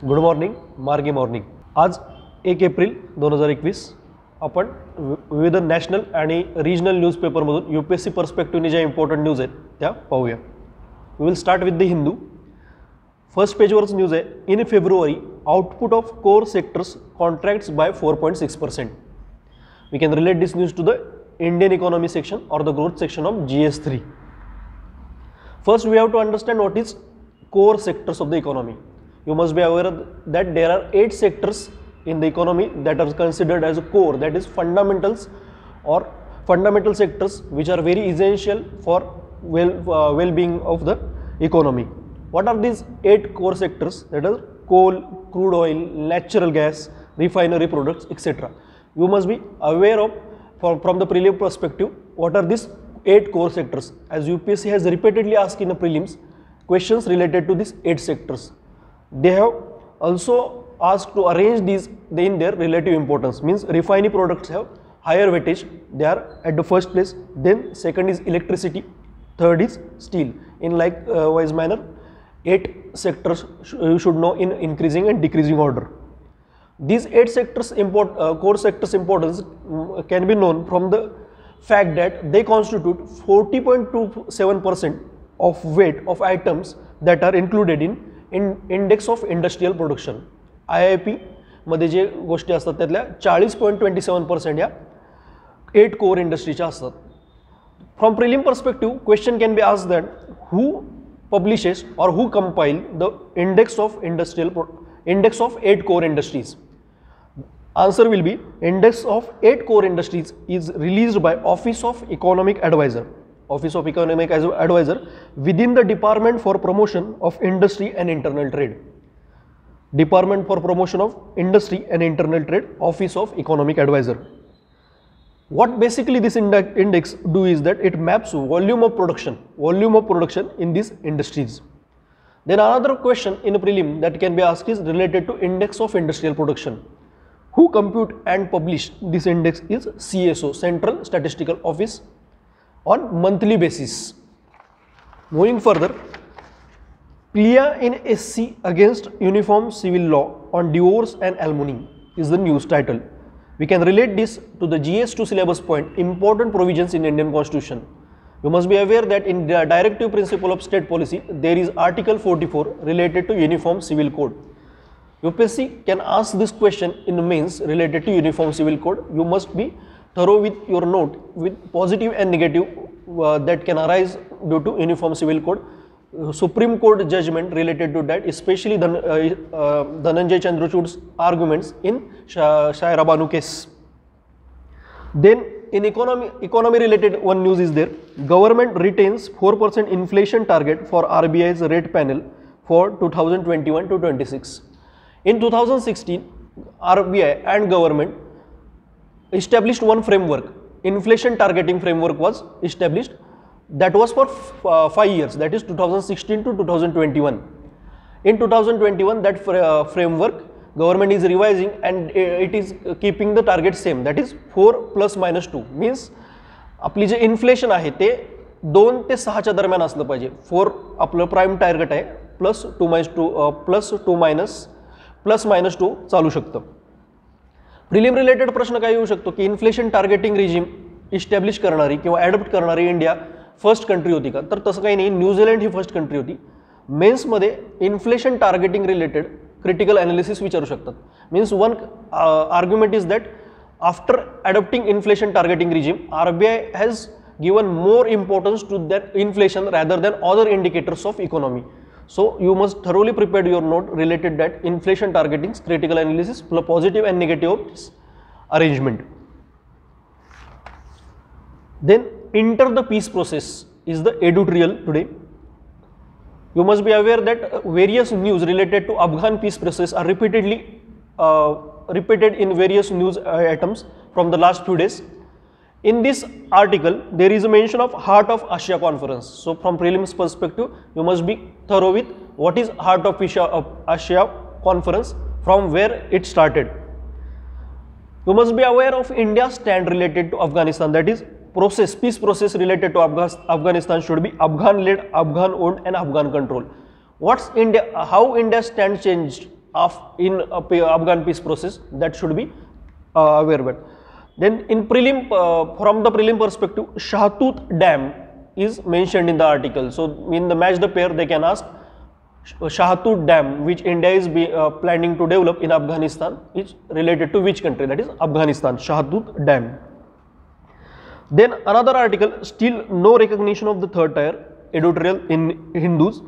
Good morning मार्गी morning. आज 1 April 2021 आपण विविध नॅशनल आणि रिजनल न्यूजपेपरमधून UPSC पर्स्पेक्टिव्हने ज्या इम्पॉर्टंट न्यूज आहेत त्या पाहूया. We will start with the Hindu. First पेजवरच न्यूज आहे. In February output of core sectors contracts by 4.6%. We can relate this news to the Indian economy section or the growth section of GS3. First, we have to understand what is core sectors of the economy. You must be aware that there are 8 sectors in the economy that are considered as a core, that is fundamentals or fundamental sectors which are very essential for well-being of the economy. What are these 8 core sectors? That is coal, crude oil, natural gas, refinery products, etc. You must be aware of from the prelim perspective, what are these 8 core sectors? As UPSC has repeatedly asked in the prelims questions related to these 8 sectors. They have also asked to arrange these in their relative importance. Means refinery products have higher weightage. They are at the first place. Then second is electricity. Third is steel. In likewise manner, 8 sectors you should know in increasing and decreasing order. These 8 sectors core sectors importance can be known from the fact that they constitute 40.27% of weight of items that are included in index of industrial production. IIP मध्ये जे गोष्टी असतात त्यातल्या 40.27% या 8 core इंडस्ट्रीच्या असतात. From prelim perspective, question can be asked that who publishes or who compile the index of 8 core industries. Answer will be index of 8 core industries is released by Office of Economic Advisor. Office of Economic Advisor within the Department for Promotion of Industry and Internal Trade. Department for Promotion of Industry and Internal Trade, Office of Economic Advisor. What basically this index do is that it maps volume of production in these industries. Then another question in a prelim that can be asked is related to index of industrial production. Who compute and publish this index is CSO, Central Statistical Office, on monthly basis. Moving further, plea in SC against Uniform Civil Law on divorce and alimony is the news title. We can relate this to the GS2 syllabus point, important provisions in Indian Constitution. You must be aware that in the directive principle of state policy, there is Article 44 related to Uniform Civil Code. UPSC can ask this question in the mains related to Uniform Civil Code. You must be thorough with your note with positive and negative that can arise due to Uniform Civil Code. Supreme Court judgment related to that, especially Dhananjay Chandrachud's arguments in Shaira Banu case. Then in economy related one news is there. Government retains 4% inflation target for RBI's rate panel for 2021 to 26. In 2016, RBI and government established one framework. Inflation targeting framework was established. That was for 5 years, that is 2016 to 2021. In 2021, that framework government is revising and it is keeping the target same, that is 4 plus minus 2. Means आपली जे inflation आहे ते 2 ते 6 च्या दरम्यान असलं पाहिजे. 4 आपलं prime target आहे, प्लस 2 minus 2 चालू शकतं. प्रिलिम रिलेटेड प्रश्न काय येऊ शकतो की इन्फ्लेशन टार्गेटिंग रिजिम इस्टॅब्लिश करणारी किंवा ॲडॉप्ट करणारी इंडिया फर्स्ट कंट्री होती का? तर तसं काही नाही. न्यूझीलंड ही फर्स्ट कंट्री होती. मेन्समध्ये inflation targeting related critical analysis विचारू शकतात. Means one argument is that after adopting inflation targeting regime, RBI has given more importance to that inflation rather than other indicators of economy. So you must thoroughly prepare your note related that inflation targeting, critical analysis, positive and negative arrangement. Then enter the peace process is the editorial today. You must be aware that various news related to Afghan peace process are repeated in various news items from the last few days. In this article, there is a mention of Heart of Asia Conference. So from prelims perspective, you must be thorough with what is Heart of Asia Conference, from where it started. You must be aware of India's stand related to Afghanistan, that is peace process related to Afghanistan should be Afghan led, Afghan owned and Afghan controlled. How India stand changed Afghan peace process, that should be aware about. Then in prelim, from the prelim perspective, Shahtut Dam is mentioned in the article. So in the match the pair, they can ask Shahtut Dam, which India is planning to develop in Afghanistan, is related to which country? That is Afghanistan, Shahtut Dam. Then another article, still no recognition of the third tier, editorial in Hindus.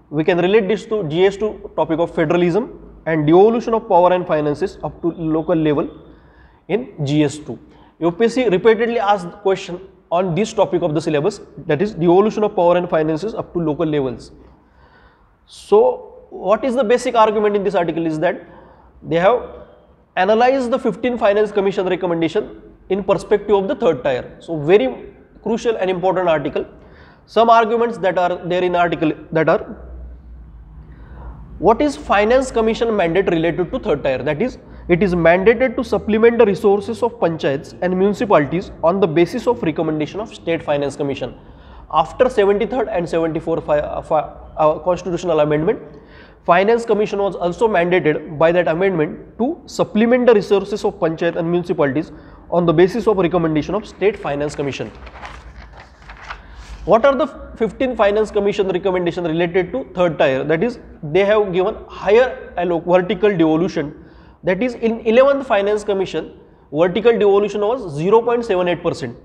We can relate this to GS2 topic of federalism and devolution of power and finances up to local level in GS2. UPSC repeatedly asked question on this topic of the syllabus, that is devolution of power and finances up to local levels. So what is the basic argument in this article is that they have analyzed the 15 Finance Commission recommendation in perspective of the third tier. So very crucial and important article. Some arguments that are there in article that are, what is Finance Commission mandate related to third tier? That is, it is mandated to supplement the resources of panchayats and municipalities on the basis of recommendation of State Finance Commission. After 73rd and 74th constitutional amendment, Finance Commission was also mandated by that amendment to supplement the resources of panchayat and municipalities on the basis of recommendation of State Finance Commission. What are the 15 Finance Commission recommendation related to third tier? That is, they have given higher vertical devolution. That is, in 11th Finance Commission, vertical devolution was 0.78%.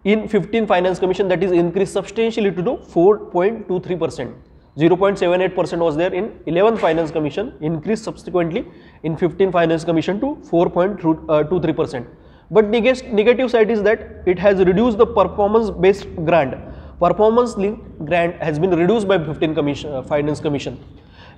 In 15 Finance Commission, that is increased substantially to 4.23%. 0.78% was there in 11th Finance Commission, increased subsequently in 15 Finance Commission to 4.23%. But negative side is that it has reduced the performance based grant. Performance linked grant has been reduced by 15 Finance Commission.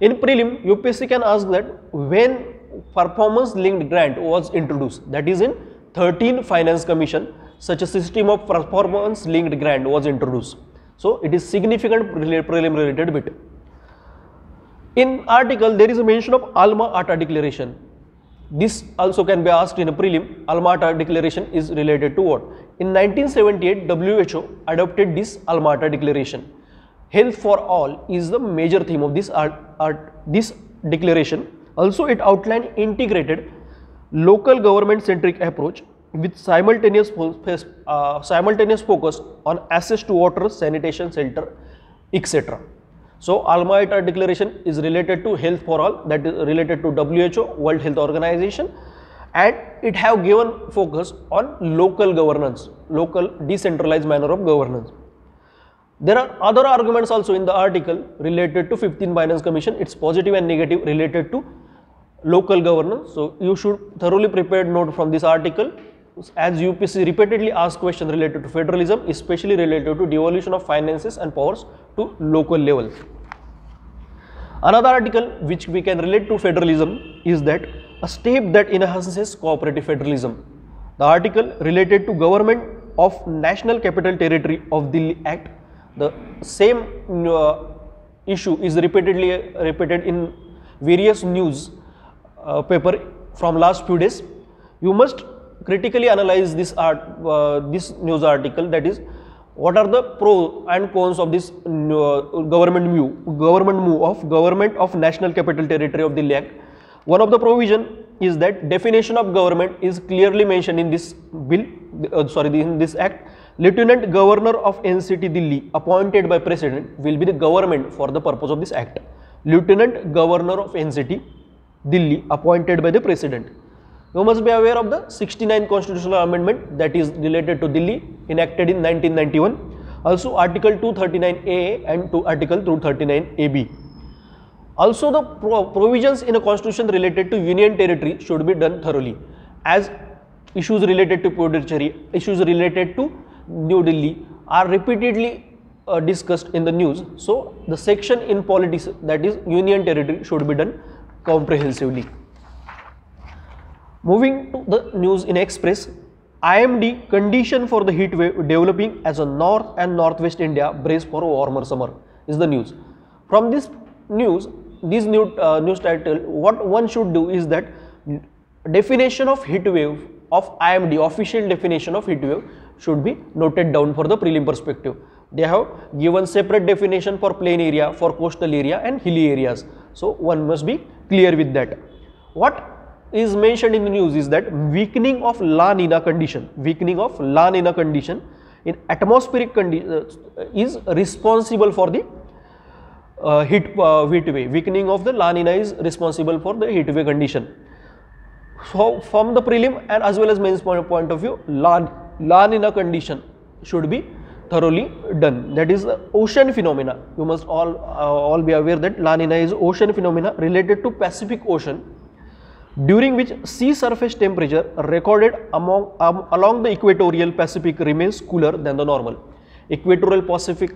In prelim, UPSC can ask that when performance linked grant was introduced, that is in 13 Finance Commission, such a system of performance linked grant was introduced. So it is significant prelim related bit. In article, there is a mention of Alma-Ata Declaration. This also can be asked in a prelim. Alma-Ata Declaration is related to what? In 1978, WHO adopted this Alma-Ata Declaration. Health for all is the major theme of this this declaration. Also, it outlined integrated local government centric approach with simultaneous focus on access to water, sanitation, shelter, etc. So, Alma-Ata Declaration is related to health for all, that is related to WHO, World Health Organization, and it have given focus on local governance, local decentralized manner of governance. There are other arguments also in the article related to 15 Finance Commission. It's positive and negative related to local governance. So, you should thoroughly prepare note from this article, as UPSC repeatedly asked questions related to federalism, especially related to devolution of finances and powers to local level. Another article which we can relate to federalism is that a step that enhances cooperative federalism. The article related to Government of National Capital Territory of Delhi Act. The same issue is repeated in various news paper from last few days. You must critically analyze this news article, that is, what are the pros and cons of this government move of Government of National Capital Territory of Delhi Act. One of the provision is that definition of government is clearly mentioned in this bill, in this act. Lieutenant Governor of NCT Delhi appointed by President will be the government for the purpose of this act. Lieutenant Governor of NCT Delhi appointed by the President. You must be aware of the 69th constitutional amendment that is related to Delhi, enacted in 1991. Also Article 239A and Article 239AB. Also the provisions in a constitution related to union territory should be done thoroughly, as issues related to Puducherry, issues related to New Delhi are repeatedly discussed in the news. So the section in politics, that is union territory, should be done comprehensively. Moving to the news in Express, IMD condition for the heat wave developing as a North and Northwest India brace for a warmer summer is the news. From this news, news title, what one should do is that definition of heat wave of IMD, official definition of heat wave, should be noted down for the prelim perspective. They have given separate definition for plain area, for coastal area and hilly areas. So one must be clear with that. What is mentioned in the news is that weakening of La Nina condition in atmospheric condition is responsible for the heat wave. Weakening of the La Nina is responsible for the heat wave condition. So from the prelim and as well as mains point of view, La Nina condition should be thoroughly done. That is the ocean phenomena. You must all be aware that La Nina is ocean phenomena related to Pacific Ocean, during which sea surface temperature recorded along the equatorial Pacific remains cooler than the normal. Equatorial Pacific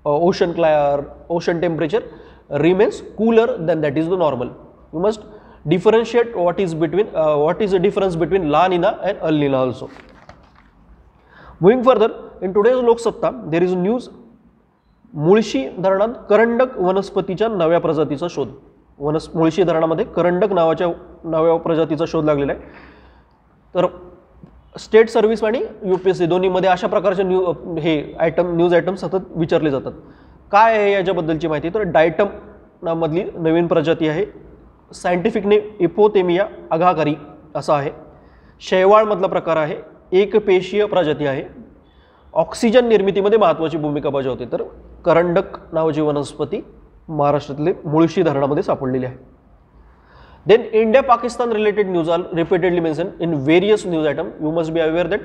ocean temperature remains cooler than that is the normal. You must differentiate what is the difference between La Nina and El Nina also. Moving further, in today's Lok Satta, there is news. Mulshi धरणात करंडक वनस्पतीच्या नव्या प्रजातीचा शोध. मुळशी धरणामध्ये करंडक नावाच्या नव्या प्रजातीचा शोध लागलेला आहे. तर स्टेट सर्व्हिस आणि UPSC दोन्हीमध्ये अशा प्रकारचे न्यूज आयटम सतत विचारले जातात. काय आहे याच्याबद्दलची माहिती? तर डायटम नामधली नवीन प्रजाती आहे. सायंटिफिक नेम इपोथेमिया अगाकारी असा आहे. शैवाळमधला प्रकार आहे. एकपेशीय प्रजाती आहे. ऑक्सिजन निर्मितीमध्ये महत्त्वाची भूमिका बजावते. तर करंडक नावाची वनस्पती महाराष्ट्रातले मुळशी धरणामध्ये सापडलेली आहे. Then India-Pakistan related news are repeatedly mentioned in various news items. You must be aware that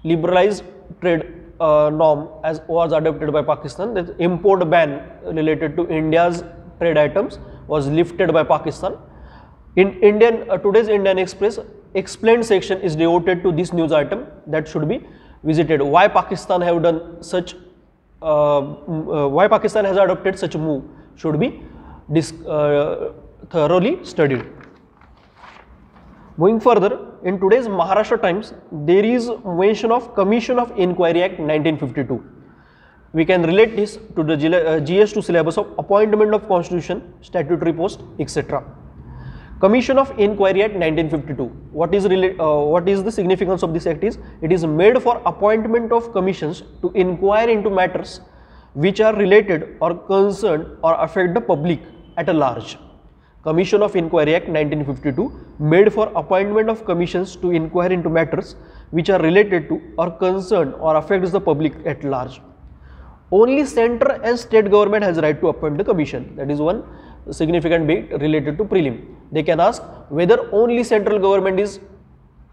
liberalized trade norm as was adopted by Pakistan. That import ban related to India's trade items was lifted by Pakistan. In today's Indian Express explained section is devoted to this news item that should be visited. Why Pakistan have done such? Why Pakistan has adopted such move should be thoroughly studied. Moving further, in today's Maharashtra Times, there is mention of Commission of Inquiry Act 1952. We can relate this to the GS2 syllabus of appointment of constitution, statutory post, etc. Commission of Inquiry Act 1952. What is the significance of this act is? It is made for appointment of commissions to inquire into matters which are related or concerned or affect the public at a large. Commission of Inquiry Act 1952 made for appointment of commissions to inquire into matters which are related to or concerned or affects the public at large. Only central and state government has right to appoint the commission. That is one significant bit related to prelim. They can ask whether only central government is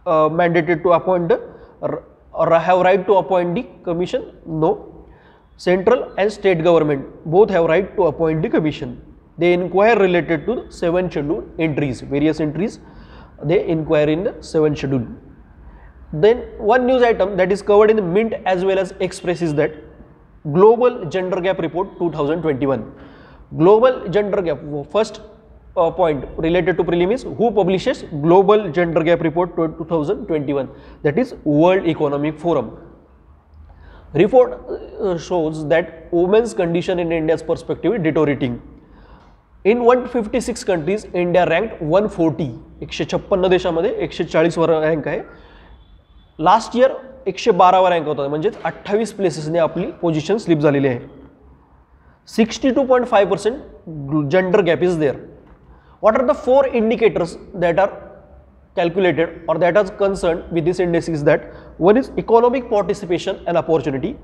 mandated to appoint or have right to appoint the commission. No, central and state government both have right to appoint the commission. They inquire related to 7 schedule entries, various entries they inquire in the 7th schedule. Then one news item that is covered in the Mint as well as Express is that Global Gender Gap Report 2021. Global Gender Gap, first point related to prelim is who publishes Global Gender Gap Report 2021, that is World Economic Forum. Report shows that women's condition in India's perspective is deteriorating. In 156 countries, India ranked 140. 156 देशामध्ये 140 वर rank आहे. Last year 112 वर rank होता, म्हणजे 28 प्लेसेसने आपली position slip झालेली आहे. 62.5% gender gap is there. What are the 4 indicators that are calculated or that are concerned with this index is that one is economic participation and opportunity.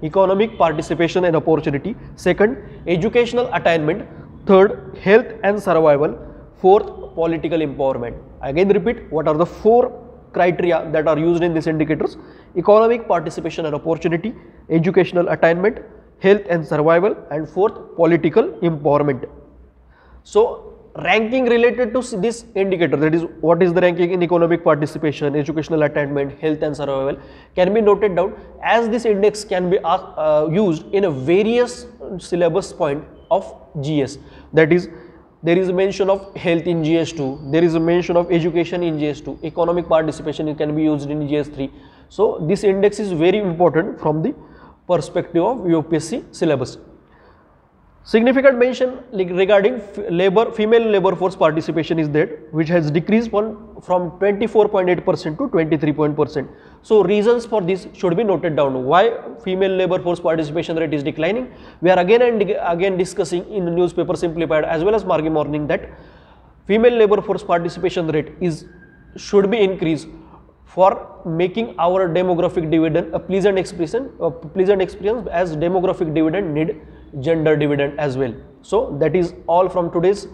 Second, educational attainment. Third, health and survival. Fourth, political empowerment. Again repeat, what are the 4 criteria that are used in these indicators? Economic participation and opportunity, educational attainment, health and survival, and fourth, political empowerment. So ranking related to this indicator, that is what is the ranking in economic participation, educational attainment, health and survival, can be noted down as this index can be used in a various syllabus point of GS. That is, there is a mention of health in GS2, there is a mention of education in GS2, economic participation can be used in GS3. So this index is very important from the perspective of UPSC syllabus. Significant mention regarding female labor force participation is that which has decreased from 24.8% to 23%. So reasons for this should be noted down. Why female labor force participation rate is declining? We are again and again discussing in the newspaper Simplified as well as Margi Morning that female labor force participation rate should be increased for making our demographic dividend a pleasant experience, as demographic dividend need gender dividend as well. So that is all from today's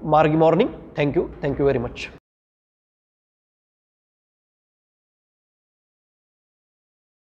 Margi Morning. Thank you very much.